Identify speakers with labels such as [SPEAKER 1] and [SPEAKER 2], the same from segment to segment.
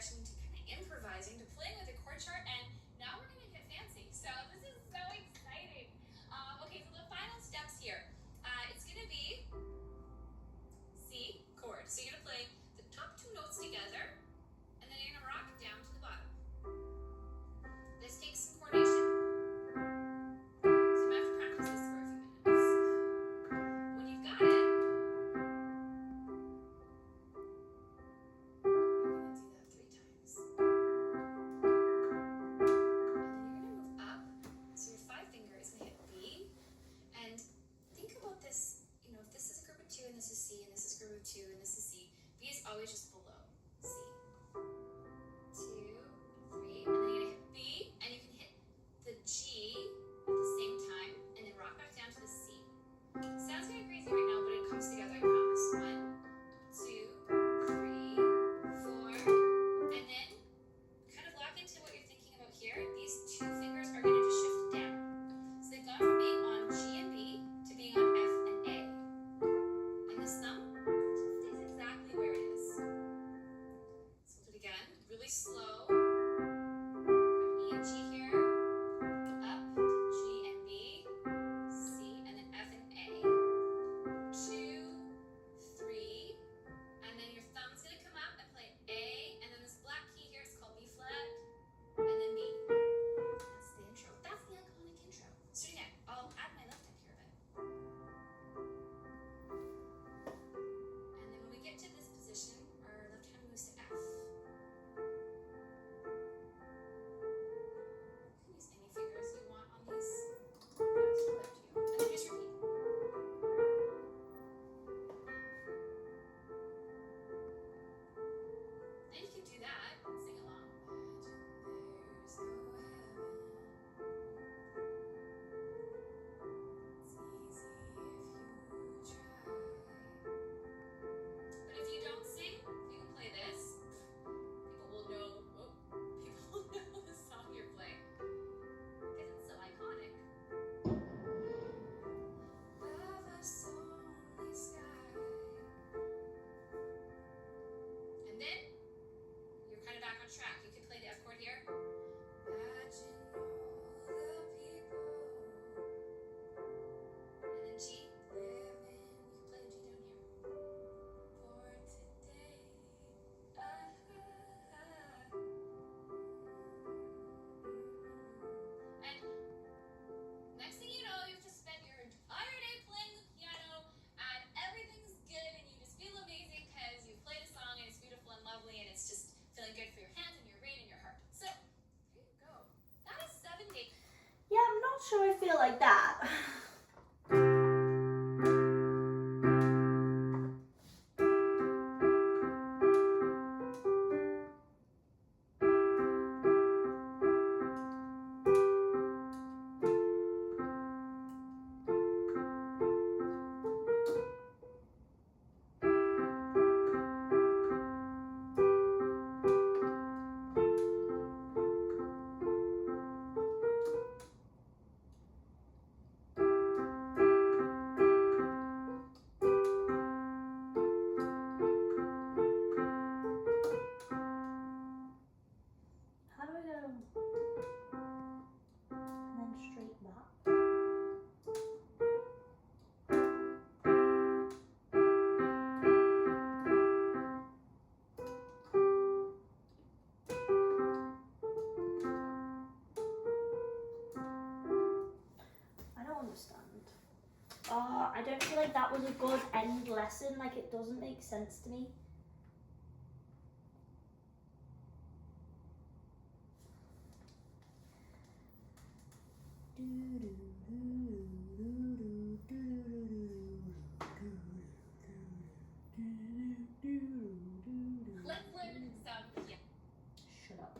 [SPEAKER 1] direction to kind of improvising, to playing with a chord chart, and now we're going to get fancy. So this is so exciting. Okay, so the final steps here. It's going to be C chord. So you're going to play the top two notes together, and then you're going to rock down to the bottom. This takes some coordination. So you might have to practice this for a few minutes. When you've got it, and this is C, and this is group of 2, and this is C. B is always just below C. 2, 3, and then you're gonna hit B, and you can hit the G at the same time, and then rock back down to the C. Sounds kind of crazy right now, but it comes together, I promise. 1, 2, 3, 4, and then kind of lock into what you're thinking about here. These two fingers are gonna just shift down. So they've gone from being on G and B to being on F and A. This thumb stays exactly where it is. So we'll do it again, really slow. E and G here, up to G and B, C, and then F and A. 2, 3, and then your thumb's gonna come up and play A, and then this black key here is called B flat, and then B. That's the intro. That's the iconic intro. So again, I'll add my left hand here a bit. Get to this position, our left hand moves to F. You can use any fingers you want on these. That's totally up to you. And then just repeat. And you can do that and sing along. There's no heaven. It's easy if you try. But if you don't sing, you can play this. People will know the song you're playing because it's so iconic. Above us only sky. And then you're kind of back on track. You can play the F chord here. Imagine all the people. And then G. Living. You can play the G down here. For today, and next thing you know, you've just spent your entire day playing the piano, and everything's good, and you just feel amazing because you played a song, and it's beautiful and lovely, and it's just feeling good for your hands and your brain and your heart. So, here you go. That is 7 days.
[SPEAKER 2] Yeah, I'm not sure I feel like that. How do I go and then straight back? I don't understand. I don't feel like that was a good end lesson. Like, it doesn't make sense to me.
[SPEAKER 1] Let's learn some piano.
[SPEAKER 2] Shut up.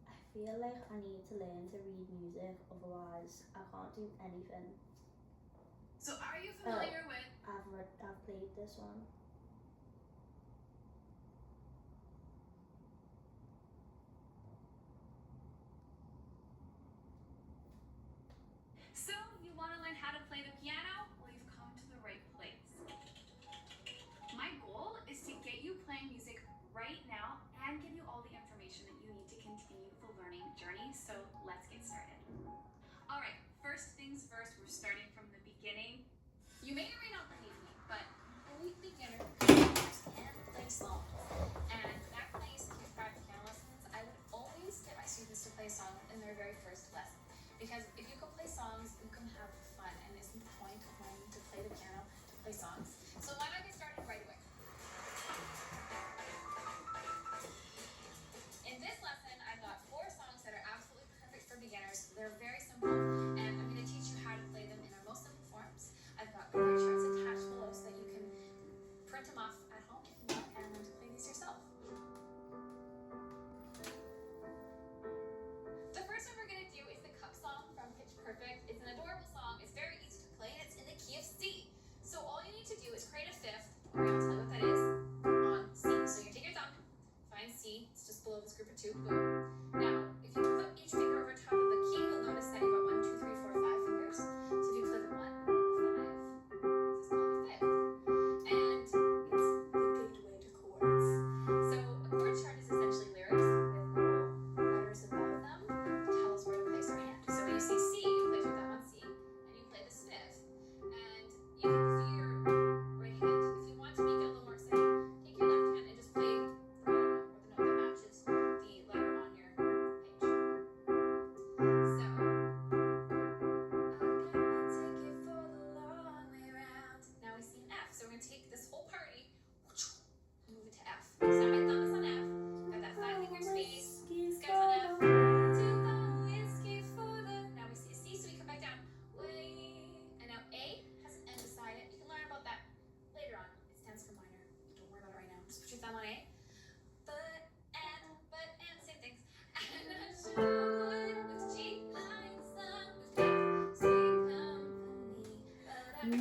[SPEAKER 2] I feel like I need to learn to read music, otherwise I can't do anything.
[SPEAKER 1] So are you familiar with?
[SPEAKER 2] I've played this one.
[SPEAKER 1] So you want to learn how to play the piano? Well, you've come to the right place. My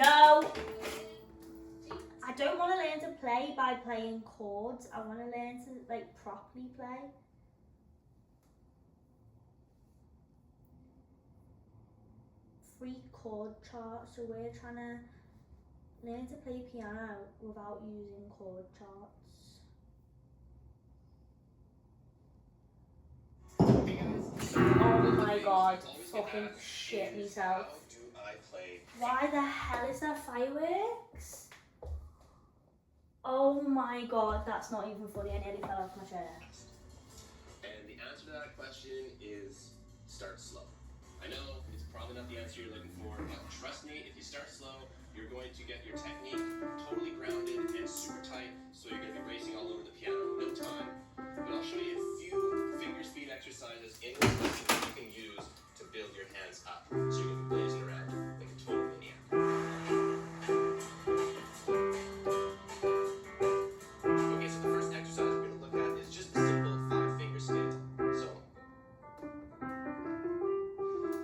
[SPEAKER 2] No! I don't want to learn to play by playing chords. I want to learn to like properly play. Free chord chart. So we're trying to learn to play piano without using chord charts. Oh my god, fucking shit myself. Why the hell is there fireworks? Oh my god, that's not even funny. I nearly fell off my chair.
[SPEAKER 3] And the answer to that question is start slow. I know it's probably not the answer you're looking for, but trust me, if you start slow, you're going to get your technique totally grounded and super tight, so you're going to be racing all over the piano in no time. But I'll show you a few finger speed exercises in this lesson that you can use to build your hands up, so you're going to be blazing around like a total maniac. Okay, so the first exercise we're going to look at is just a simple 5-finger scale. So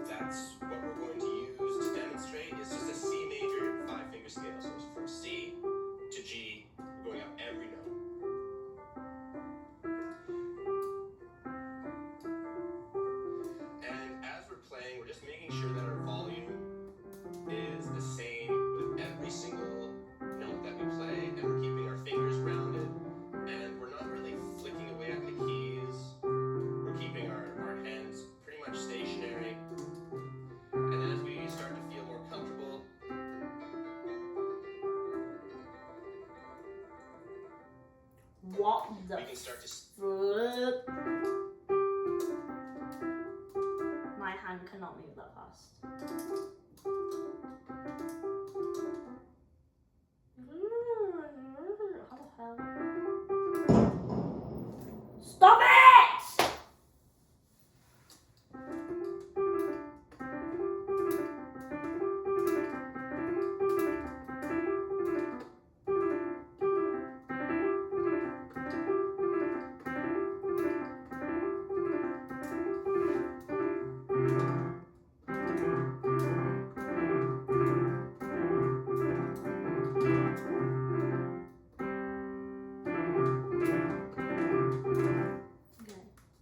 [SPEAKER 3] that's what we're going to use to demonstrate. It's just a C major 5-finger scale. So it's from C to G, we're going up every note. And as we're playing, we're just making sure that our volume is the same with every single note that we play, and we're keeping our fingers rounded, and we're not really flicking away at the keys. We're keeping our hands pretty much stationary. And then as we start to feel more comfortable,
[SPEAKER 2] What the
[SPEAKER 3] we can start to
[SPEAKER 2] flip? My hand cannot move that fast. How the hell? Stop it!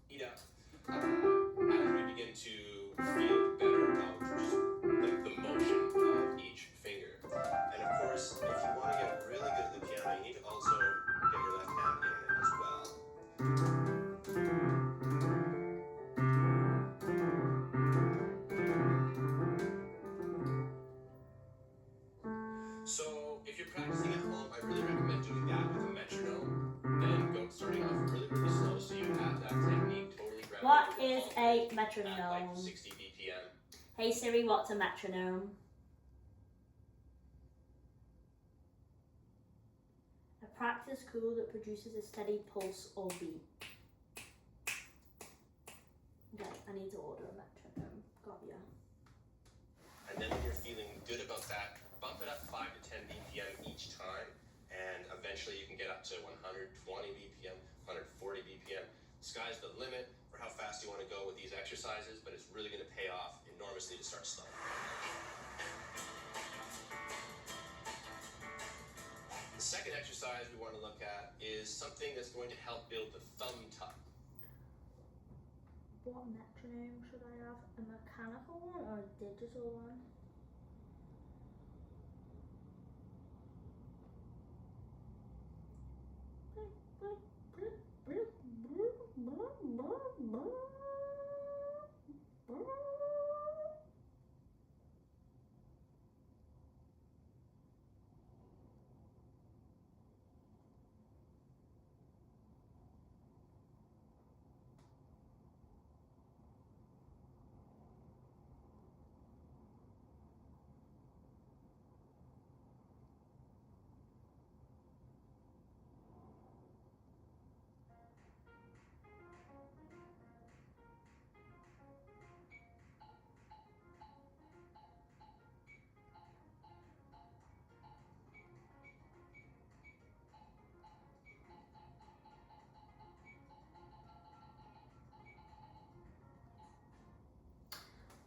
[SPEAKER 3] eat up. As we begin to feel better about just the motion of each finger. And of course, if you want to get really good at the piano, you need to also get your left hand in it as well. So if you're practicing at home, I really recommend doing that with a metronome and starting off really, really slow so you have that technique totally grounded.
[SPEAKER 2] What is a
[SPEAKER 3] at like
[SPEAKER 2] metronome?
[SPEAKER 3] 60 BPM.
[SPEAKER 2] Hey Siri, what's a metronome? A practice tool that produces a steady pulse or beat. Okay, I need to order a metronome. Got ya.
[SPEAKER 3] And then when you're feeling good about that, bump it up 5 to 10 BPM each time, and eventually you can get up to 120 BPM, 140 BPM. The sky's the limit for how fast you want to go with these exercises, but it's really going to pay off enormously to start slow. The second exercise we want to look at is something that's going to help build the thumb tuck.
[SPEAKER 2] What metronome should I have? A mechanical one or a digital one?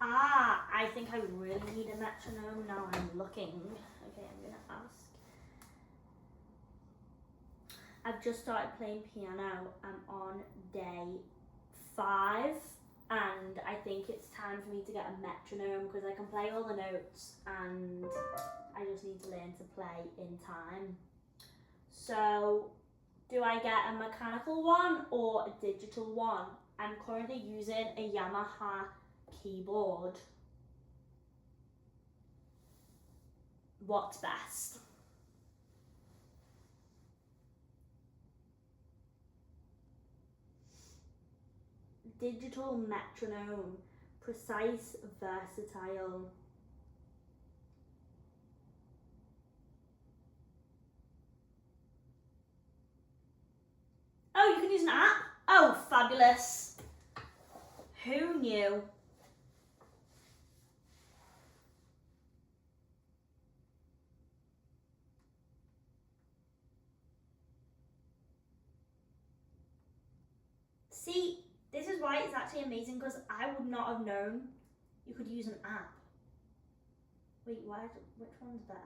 [SPEAKER 2] Ah, I think I really need a metronome now I'm looking. Okay, I'm gonna ask. I've just started playing piano. I'm on day 5, and I think it's time for me to get a metronome because I can play all the notes and I just need to learn to play in time. So, do I get a mechanical one or a digital one? I'm currently using a Yamaha keyboard. What's best? Digital metronome, precise, versatile. Oh, you can use an app? Oh, fabulous. Who knew? See, this is why it's actually amazing because I would not have known you could use an app. Wait, which one's better?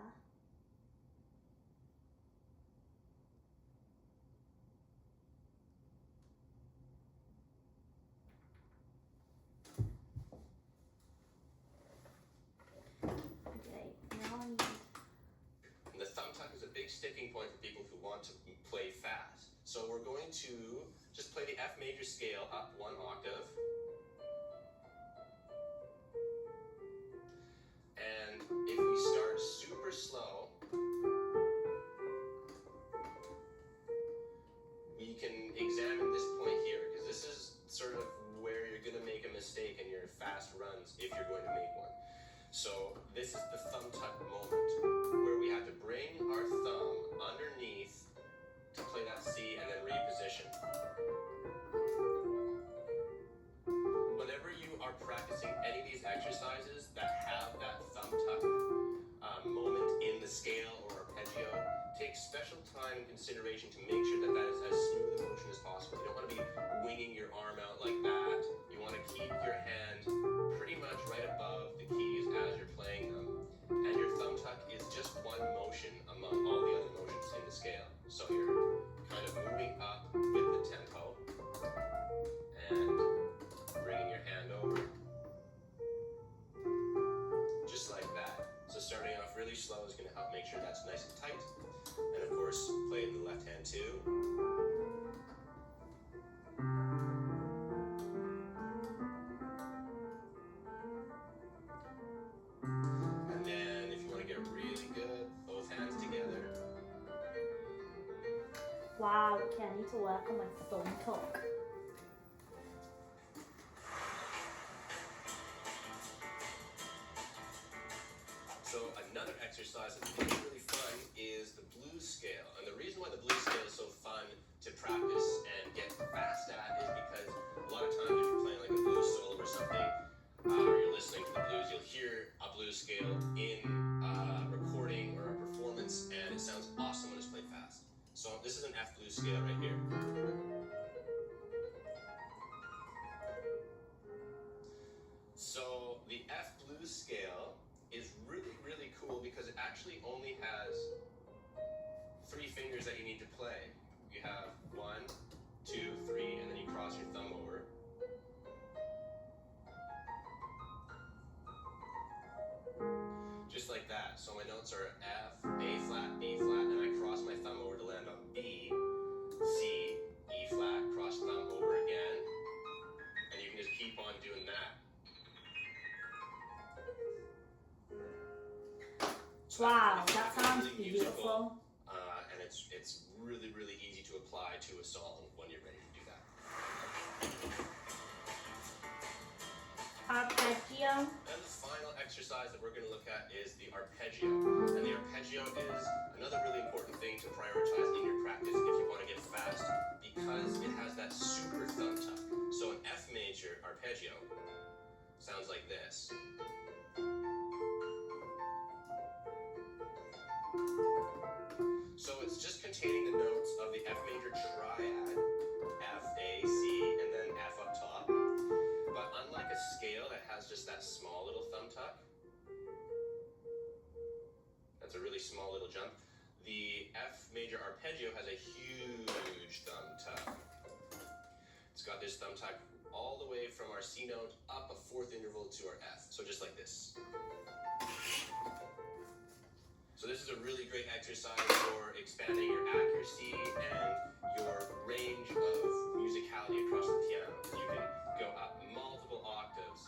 [SPEAKER 2] Okay, now I need...
[SPEAKER 3] And the thumb tuck is a big sticking point for people who want to play fast. So we're going to just play the F major scale up 1 octave. And if we start super slow, we can examine this point here, because this is sort of where you're going to make a mistake in your fast runs if you're going to make one. So this is the thumb tuck moment, where we have to bring our thumb underneath to play that C and then reposition. Whenever you are practicing any of these exercises that have that thumb tuck moment in the scale or arpeggio, take special time and consideration to make sure that that is as smooth a motion as possible. You don't want to be winging your arm out like that. You want to keep your hand pretty much right above the keys as you're playing them. And your thumb tuck is just one motion among all the other motions in the scale. So you're kind of moving up with the tempo and bringing your hand over. Just like that. So starting off really slow is going to help make sure that's nice and tight. And of course, play in the left hand too. And then if you want to get really good, both hands together.
[SPEAKER 2] Wow, okay, I need to work on my thumb tuck.
[SPEAKER 3] So another exercise that's really fun is the blues scale. And the reason why the blues scale is so fun to practice and get fast at is because a lot of times if you're playing like a blues solo or something, or you're listening to the blues, you'll hear a blues scale in a recording or a performance, and it sounds awesome when it's played fast. So this is an F blues scale right here. So the F blues scale is really, really cool because it actually only has 3 fingers that you need to play. You have 1, 2, 3, and then you cross your thumb over. Just like that. So my notes are F, A flat, B flat, and I cross my thumb over to land on B, C, E flat, cross thumb over again, and you can just keep on doing that. So
[SPEAKER 2] Wow, that
[SPEAKER 3] really
[SPEAKER 2] sounds
[SPEAKER 3] musical,
[SPEAKER 2] beautiful.
[SPEAKER 3] and it's really, really easy to apply to a song when you're ready to do that.
[SPEAKER 2] Arpeggio.
[SPEAKER 3] And the final exercise that we're going to look at is the arpeggio. And the arpeggio is another really important thing to prioritize in your practice if you want to get fast, because it has that super thumb tuck. So an F major arpeggio sounds like this. So it's just containing the notes of the F major triad, F, A, C, and then F up top. But unlike a scale that has just that small little thumb tuck, that's a really really small little jump. The F major arpeggio has a huge thumb tuck. It's got this thumb tuck all the way from our C note up a fourth interval to our F. So just like this. So this is a really great exercise for expanding your accuracy and your range of musicality across the piano. You can go up multiple octaves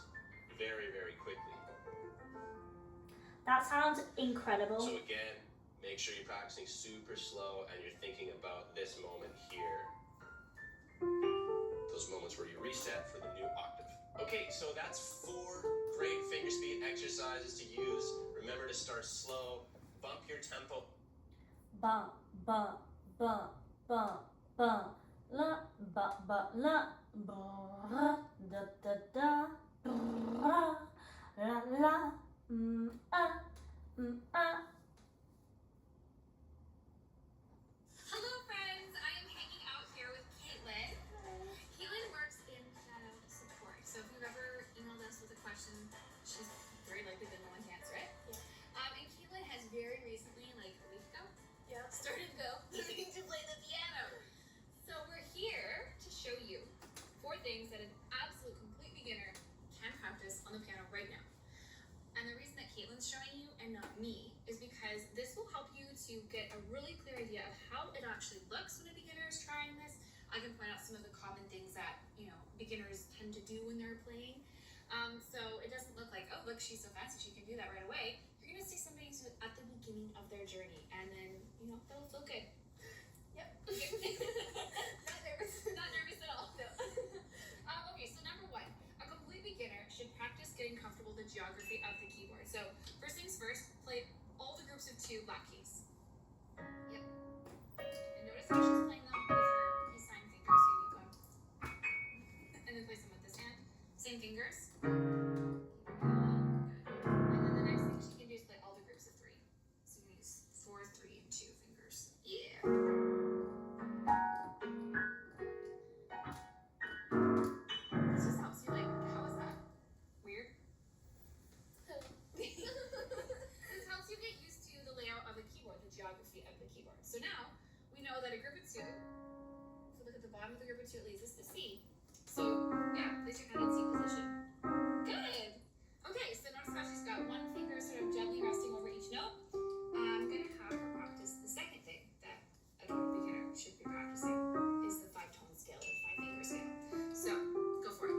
[SPEAKER 3] very, very quickly.
[SPEAKER 2] That sounds incredible.
[SPEAKER 3] So again, make sure you're practicing super slow and you're thinking about this moment here. Those moments where you reset for the new octave. Okay, so that's 4 great finger speed exercises to use. Remember to start slow. Bump your tempo.
[SPEAKER 2] Bump, bump, bump, bump, bump, la, ba, ba, la, ba, da, da, da, ba, la, la,
[SPEAKER 1] Hello friends, I am hanging out here with Caitlin. Caitlin works in piano support, so if you've ever emailed us with a question, she's very likely been the one to answer it.
[SPEAKER 4] Yeah.
[SPEAKER 1] And Caitlin has very recently, like a week ago,
[SPEAKER 4] Yeah.
[SPEAKER 1] started learning to play the piano. So we're here to show you 4 things that an absolute complete beginner can practice on the piano right now. And the reason that Caitlin's showing you and not me is because this will help you to get a really clear idea of how it actually looks when a beginner is trying this. I can point out some of the common things that, beginners tend to do when they're playing. So it doesn't look like, oh, look, she's so fancy, she can do that right away. You're going to see somebody who's at the beginning of their journey, and then, they'll feel good.
[SPEAKER 4] Yep.
[SPEAKER 1] Not nervous. Not nervous at all. No. Okay, so number 1, a complete beginner should practice getting comfortable with the geography of the keyboard. So first things first, play all the groups of 2 black keys. Yep. And notice how she's playing them with her key sign fingers. Here you go. And then place them with this hand. Same fingers. Keep it going. Good. And then the next thing she can do is play all the groups of 3. So you use 4, 3, and 2 fingers. Yeah. This just helps you, how is that? Weird? This helps you get used to the layout of a keyboard, the geography of the keyboard. So now, we know that a group of 2, if you look at the bottom of the group of 2, it leads us to C. So, yeah, place your hand in C position. Good! Okay, so notice how she's got 1 finger sort of gently resting over each note. I'm going to have her practice the second thing that a beginner should be practicing is the 5-tone scale, the 5-finger scale. So, go for it.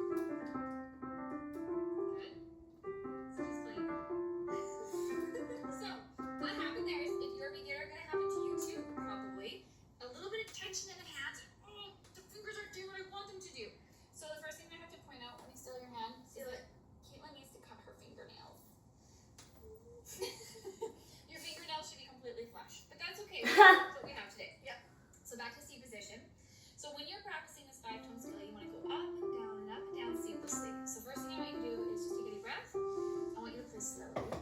[SPEAKER 1] Good. So just play. So, what happened there is, if you're a beginner, going to happen to you too, probably. A little bit of tension in the hands. Oh, the fingers aren't doing what I want them to do. So the first thing I have to point out, let me still your hand, is that Caitlin needs to cut her fingernails. Your fingernails should be completely flush, but that's okay. That's what we have today.
[SPEAKER 4] Yep.
[SPEAKER 1] So back to C position. So when you're practicing this 5-tone scale, you want to go up and down seamlessly. So first thing I want you to do is just take a deep breath. I want you to play slowly.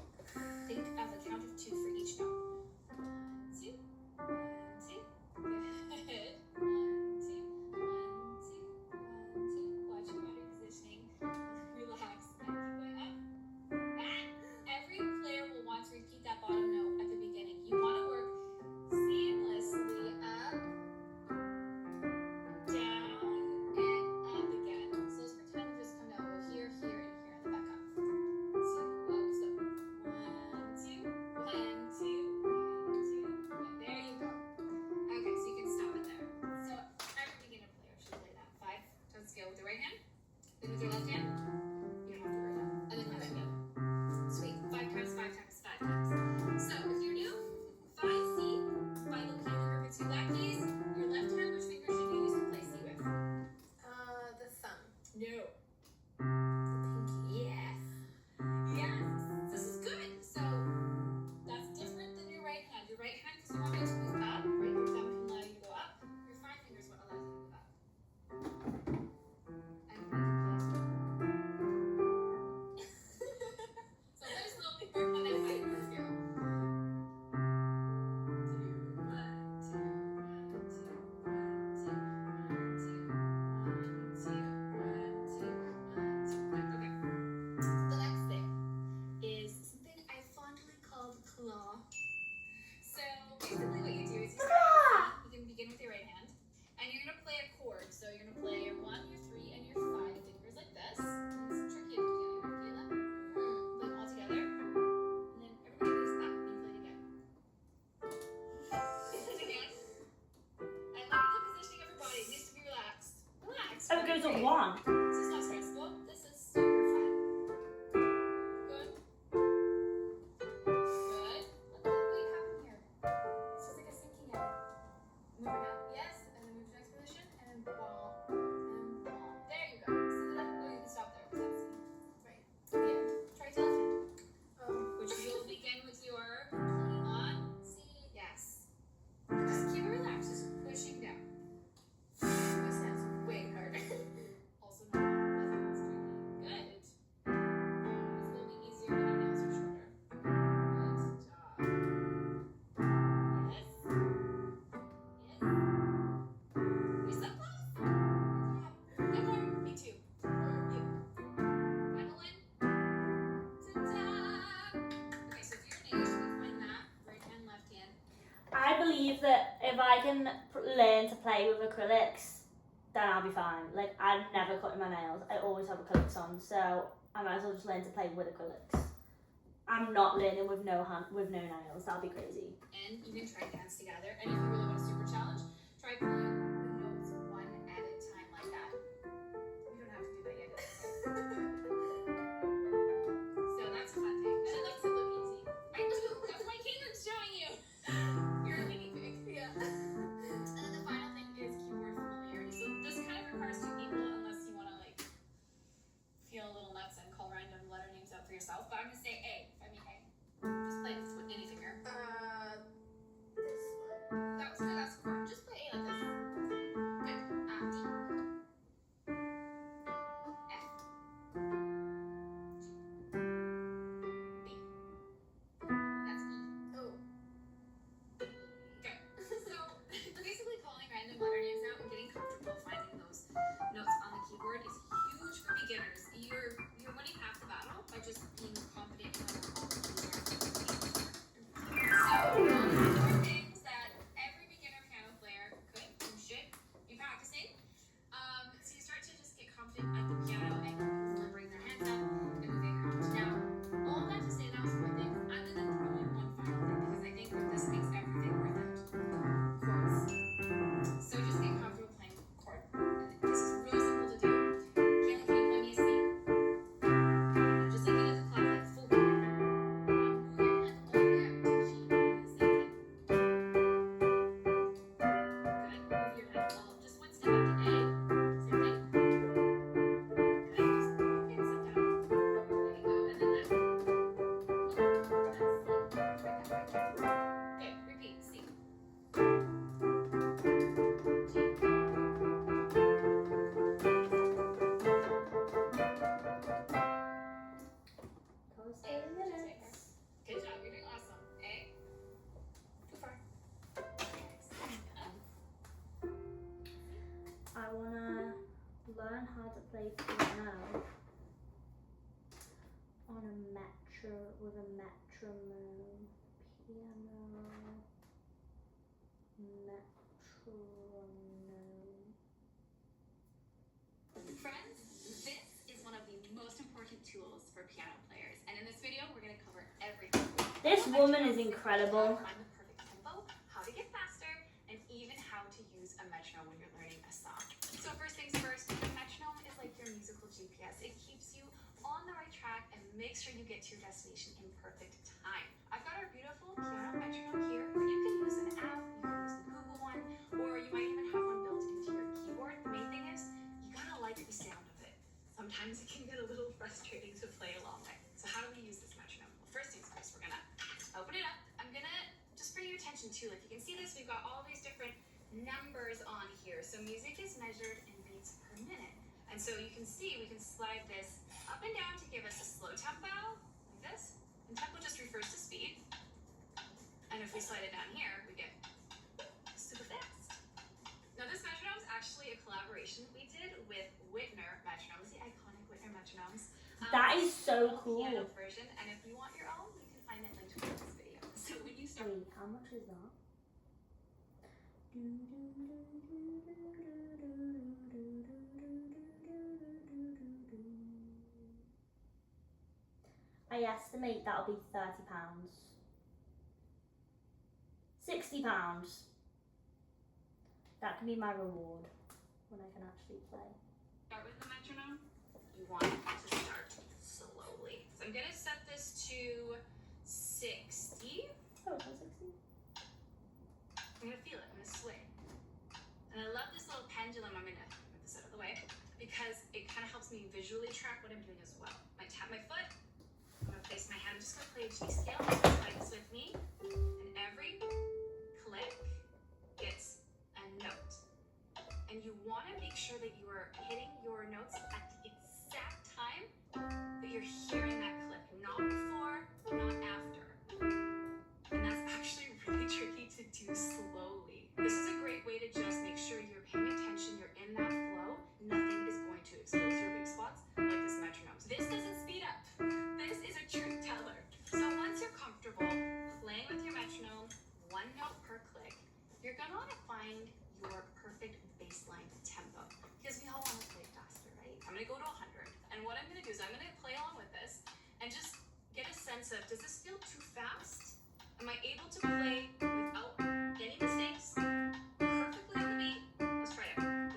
[SPEAKER 1] Think of a count of 2 for each note. 1, 2, 1, 2. Good. 1, 2, 1, 2, 1, 2. Watch your body positioning. Relax and keep going up. Every player will want to repeat that bottom note at the beginning. You want to work seamlessly
[SPEAKER 2] Come on.
[SPEAKER 1] This is not stressful. This is super fun. Good. Good. Wait, happen here. It's just like a sinking in. Moving up, yes, and then move to next position, and ball, and ball. There you go. So that, no, you can stop there, because that's right. The end. Try to left hand. Which you'll begin with your on C. Yes. Just keep it relaxed, just pushing down. This sounds way harder. Also not left hand's tricky. Good. This will be easier when your nails are shorter. Good job. Yes. Yes. You're so close. Good job. One more. Me too. You. Final one. Ta-da! Okay, so for your nails, you can find that. Right hand, left hand.
[SPEAKER 2] I believe that if I can learn to play with acrylics, then I'll be fine. Like, I'm never cutting my nails. I always have acrylics on, so I might as well just learn to play with acrylics. I'm not learning with no nails. That'll be crazy.
[SPEAKER 1] And you can try hands together. And if you really want a super challenge, try pulling the notes one at a time like that. You don't have to do that yet. So that's a fun thing. And it makes it look easy. That's my keyboard's showing you. You're a guinea pig. Yeah. And then the final thing is keyboard familiarity. So this kind of requires two people unless you want to like feel a little nuts and call random letter names out for yourself. But I'm going to say A. I mean A. Just play this with any finger.
[SPEAKER 4] This one.
[SPEAKER 1] That's chord. Just play A like this. Good. D. F. G. B. That's E.
[SPEAKER 4] Oh.
[SPEAKER 1] Good. So basically calling random letter names out and getting comfortable finding those notes on the keyboard is huge for beginners. You're winning half the battle by just being confident in all the keys are. So four things that every beginner piano player could and should be practicing. So you start to just get confident at the piano and remembering their hands up and moving around. Now, all that to say that was four things. I'm gonna throw in one final thing because I think this makes everything worth it. Chords. So just get comfortable playing chord. This is really simple to do. Kayla, can you play me a C? Just like it is a clap, like full chord. Move your hand all the way up to G. Same thing. Good. Move your hand all just one step up to A. Same thing. Good. Just move your hand step down. There you go. And then that. That's C. Right there. Okay, repeat. C. Good job, you're doing awesome. A. Too far.
[SPEAKER 2] I wanna learn how to play piano on a with a metronome. Piano metronome.
[SPEAKER 1] Friends, this is one of the most important tools for piano players. And in this video, we're going to cover everything.
[SPEAKER 2] This woman is incredible.
[SPEAKER 1] Find the perfect tempo, how to get faster, and even how to use a metronome when you're learning a song. So first things first, the metronome is like your musical GPS. It keeps you on the right track and makes sure you get to your destination in perfect time. I've got our beautiful piano metronome here, but you can use an app, you can use the Google one, or you might even have one built into your keyboard. The main thing is, you gotta like the sound of it. Sometimes it can get a little frustrating to play along with. So how do we use this metronome? Well, first things first, we're gonna open it up. I'm gonna just bring your attention to, like you can see this, we've got all these different numbers on here. So music is measured in beats per minute. And so you can see, we can slide this up and down to give us a slow tempo, like this. And tempo just refers to speed. And if we slide it down here, we get super fast. Now this metronome is actually a collaboration that we did with Whitner metronomes, the iconic Whitner metronomes.
[SPEAKER 2] That is so
[SPEAKER 1] Full
[SPEAKER 2] cool.
[SPEAKER 1] piano version, and if you want your own, you can find it linked below this video. So when you start
[SPEAKER 2] Wait, how much is that? I estimate that'll be £30. £60. That can be my reward when I can actually play.
[SPEAKER 1] Start with the metronome. You want to start slowly. So I'm gonna set this to 60.
[SPEAKER 2] Oh, it's 160.
[SPEAKER 1] I'm gonna feel it, I'm gonna sway. And I love this little pendulum. I'm gonna move this out of the way because it kind of helps me visually track what I'm doing as well. I tap my foot, I'm gonna place my hand, I'm just gonna play a G scale, play this with me, and every click gets a note. And you wanna make sure that you are hitting your notes at the exact time that you're hearing that click, not before, not after. And that's actually really tricky to do slowly. This is a great way to just make sure you're paying attention, you're in that flow. Nothing is going to expose your big spots like this metronome. This doesn't speed up. This is a truth teller. So once you're comfortable playing with your metronome, 1 note per click, you're gonna wanna find your perfect baseline tempo because we all wanna play faster, right? I'm gonna go to 100. And what I'm gonna do is I'm gonna play along with this and just get a sense of, does this feel too fast? Am I able to play without any mistakes? Perfectly on the beat? Let's try it out.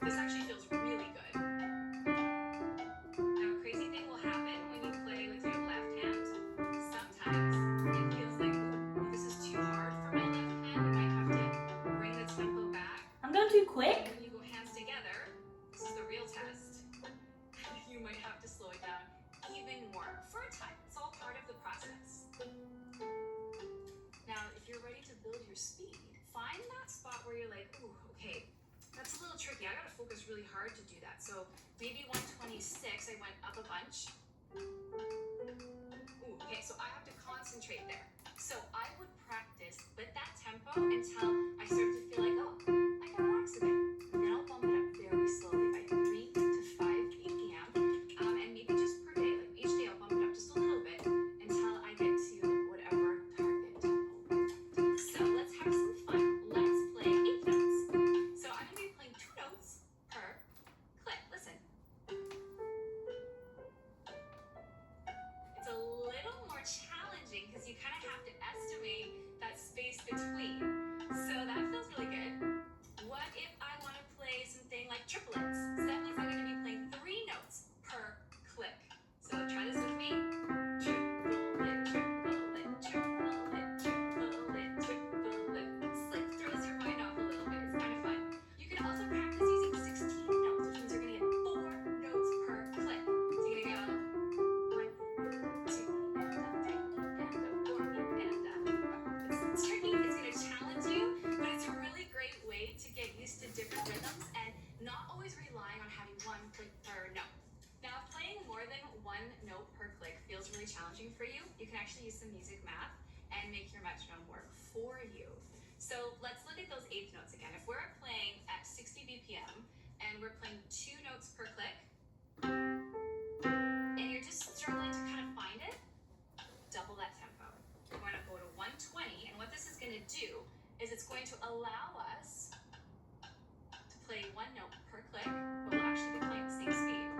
[SPEAKER 1] This actually feels really good. Now, a crazy thing will happen when you play with your left hand. Sometimes it feels like, ooh, this is too hard for my left hand. You might have to bring the tempo back.
[SPEAKER 2] I'm going too quick.
[SPEAKER 1] When you go hands together, this is the real test. You might have to slow it down even more for a time. It's all part of the process. Now, if you're ready to build your speed, find that spot where you're like, ooh, okay, that's a little tricky. I gotta focus really hard to do that. So maybe 126, I went up a bunch. Ooh, okay, so I have to concentrate there. So I would practice with that tempo until I start to feel like, oh, I can relax a bit. And then I'll bump it up very slowly by 3 to 5 BPM. And maybe just per day, like each day I'll bump it up just a little bit until I get to whatever target tempo. So let's have some fun. Let's play 8 notes. So I'm gonna be playing 2 notes per click. Listen. It's a little more challenging because you kind of have to estimate that space between. So that feels really good. What if I want to play something like triplets? So that means I'm going to be playing 3 notes per click. So try this with me. Triplet, triplet, triplet, triplet, triplet. It's like throws your mind off a little bit. It's kind of fun. You can also practice using 16 notes, which means you're going to get 4 notes per click. So you're going to go 1, 2, and 4, and it's tricky. It's going to challenge you, but it's a really great way to get used to different rhythms and not always relying on having 1 click per note. Now, if playing more than 1 note per click feels really challenging for you, you can actually use some music math and make your metronome work for you. So let's look at those 8th notes again. If we're playing at 60 BPM and we're playing 2 notes per click, and you're just struggling to kind of find it, double that tempo. We're going to go to 120, and what this is going to do is it's going to allow us to play 1 note per click, but we'll actually be playing the same speed.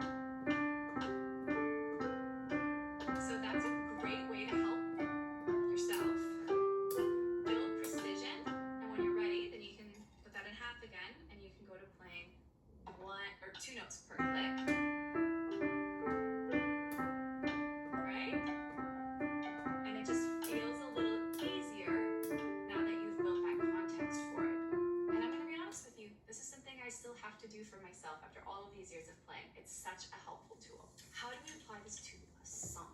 [SPEAKER 1] So that's a great way to help yourself build precision, and when you're ready, then you can put that in half again, and you can go to playing 1 or 2 notes per click. Right? And it just feels a little easier now that you've built that context for it. And I'm gonna be honest with you, this is something I still have to do for myself after all of these years of playing. It's such a helpful tool. How do we apply this to a song?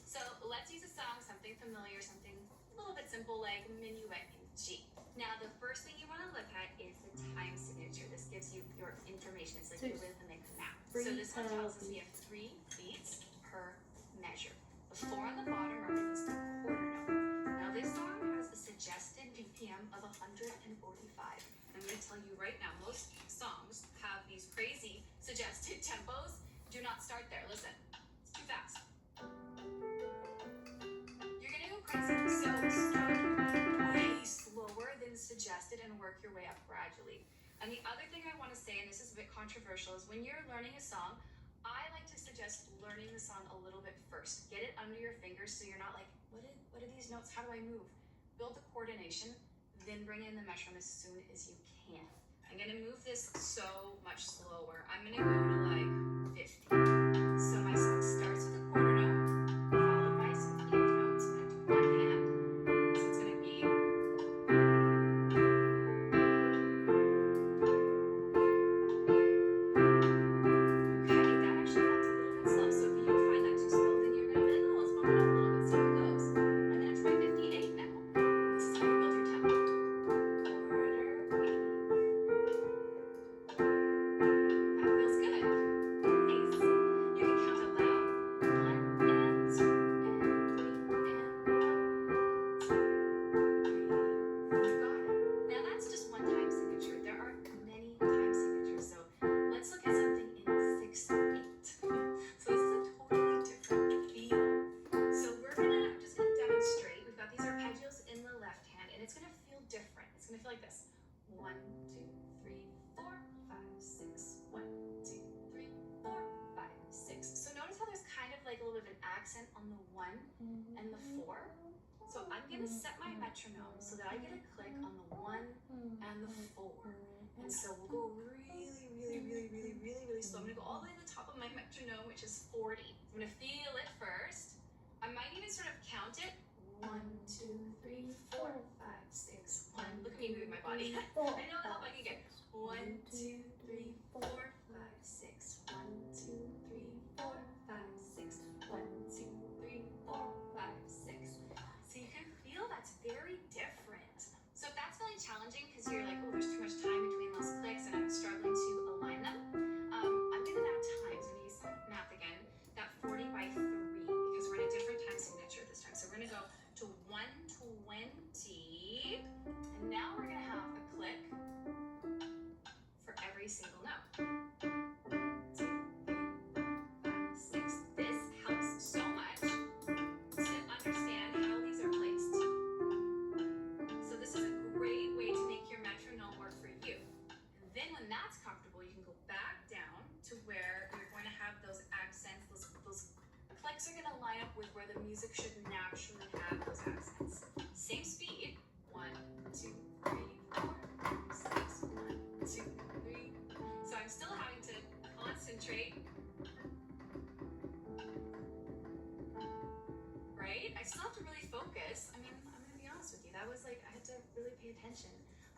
[SPEAKER 1] So let's use a song, something familiar, something a little bit simple like Minuet in G. Now the first thing you want to look at is the time signature. This gives you your information. It's like your rhythmic map. So this one tells us we have 3 beats per measure. The 4 on the bottom represents the quarter note. Now this song has a suggested BPM of 145. I'm going to tell you right now, most songs have these crazy suggested tempos. Do not start there. Listen, it's too fast. You're going to go crazy. So start way slower than suggested and work your way up gradually. And the other thing I want to say, and this is a bit controversial, is when you're learning a song, I like to suggest learning the song a little bit first. Get it under your fingers so you're not like, what are these notes? How do I move? Build the coordination, then bring in the metronome as soon as you can. I'm gonna move this so much slower. I'm gonna go to like 50. So my song starts with a quarter note, followed by some eighth notes. I'm gonna do one hand. So it's gonna be okay, that actually felt a little bit slow. So if you find that too slow, then you're gonna be like, oh, let's bump it up a little bit, see how it goes. I'm gonna try 58 now. This is how you build your tempo. Quarter, eighth. That feels good. Nice. You can count it loud. 1 and 2 and 3 and 1, 2, 3. You got it. Now that's just one time signature. There are many time signatures. So let's look at something in 6/8. So this is a totally different feel. So I'm just gonna demonstrate. We've got these arpeggios in the left hand, and it's gonna feel different. It's gonna feel like this. 1, 2, 3, 4, 5, 6. 1, 2, 3, 4, 5, 6. So notice how there's kind of like a little bit of an accent on the 1 and the 4. So I'm gonna set my metronome so that I get a click on the 1 and the 4. And so we'll go really slow. I'm gonna go all the way to the top of my metronome, which is 40. I'm gonna feel it first. I might even sort of count it. 1, 2, 3, 4, 5, 6. 1. Look at me moving my body. I know how I can get. 1, 2, 3, 4, 5, 6. 1, 2, 3, 4, 5, 6. 1, 2, 3, 4, 5, 6. So you can feel that's very different. So if that's feeling challenging because you're like, oh, there's too much time between those clicks and I'm struggling to align them, I'm gonna now times. I'm gonna use some math again. That 40 by 3 because we're in a different time signature this time. So we're gonna go to 120, and now we're gonna have a click for every single note. 1, 2, 3, 4, 5, 6. This helps so much to understand how these are placed. So this is a great way to make your metronome work for you. And then when that's comfortable, you can go back down to where you're going to have those accents, those clicks are going to line up with where the music should naturally have those accents. Same speed. 1, 2, 3, 4, 5, 6. 1, 2, 3. So I'm still having to concentrate. Right? I still have to really focus. I mean, I'm going to be honest with you. That was like, I had to really pay attention.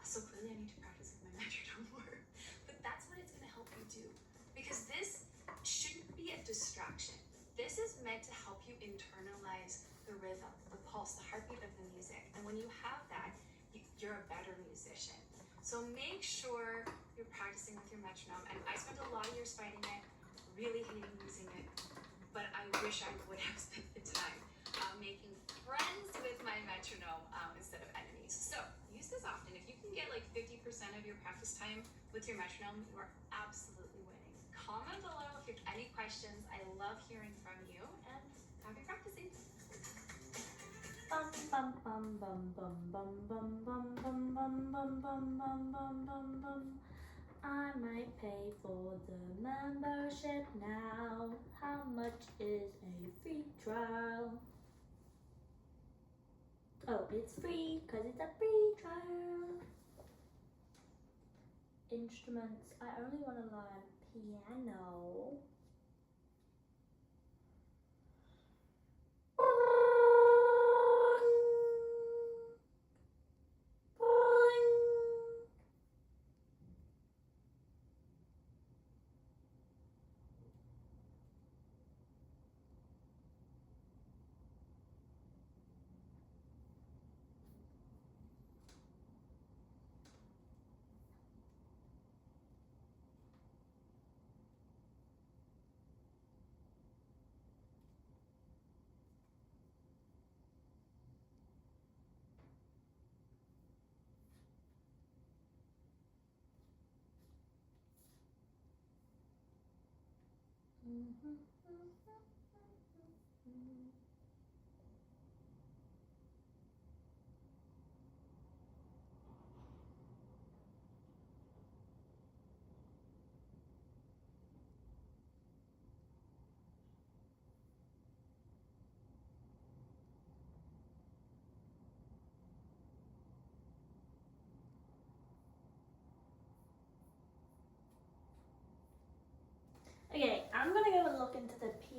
[SPEAKER 1] So clearly I need to practice with my metronome more. But that's what it's going to help you do. Because this shouldn't be a distraction. This is meant to help you internalize the rhythm, the pulse, the heartbeat of the music. And when you have that, you're a better musician. So make sure you're practicing with your metronome. And I spent a lot of years fighting it, really hating using it. But I wish I would have spent the time making friends with my metronome instead of enemies. So use this often. If you can get like 50% of your practice time with your metronome, you are absolutely winning. Comment below if you have any questions. I love hearing from you, and happy practicing.
[SPEAKER 2] Bum bum bum bum bum bum bum bum bum bum bum bum bum bum bum bum. I might pay for the membership now. How much is a free trial? Oh, it's free because it's a free trial. Instruments. I only want to learn piano.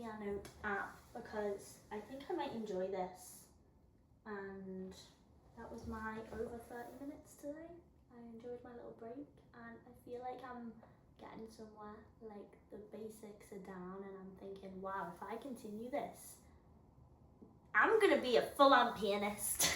[SPEAKER 2] piano app because I think I might enjoy this. And that was my over 30 minutes today. I enjoyed my little break and I feel like I'm getting somewhere. Like the basics are down and I'm thinking, wow, if I continue this, I'm gonna be a full-on pianist.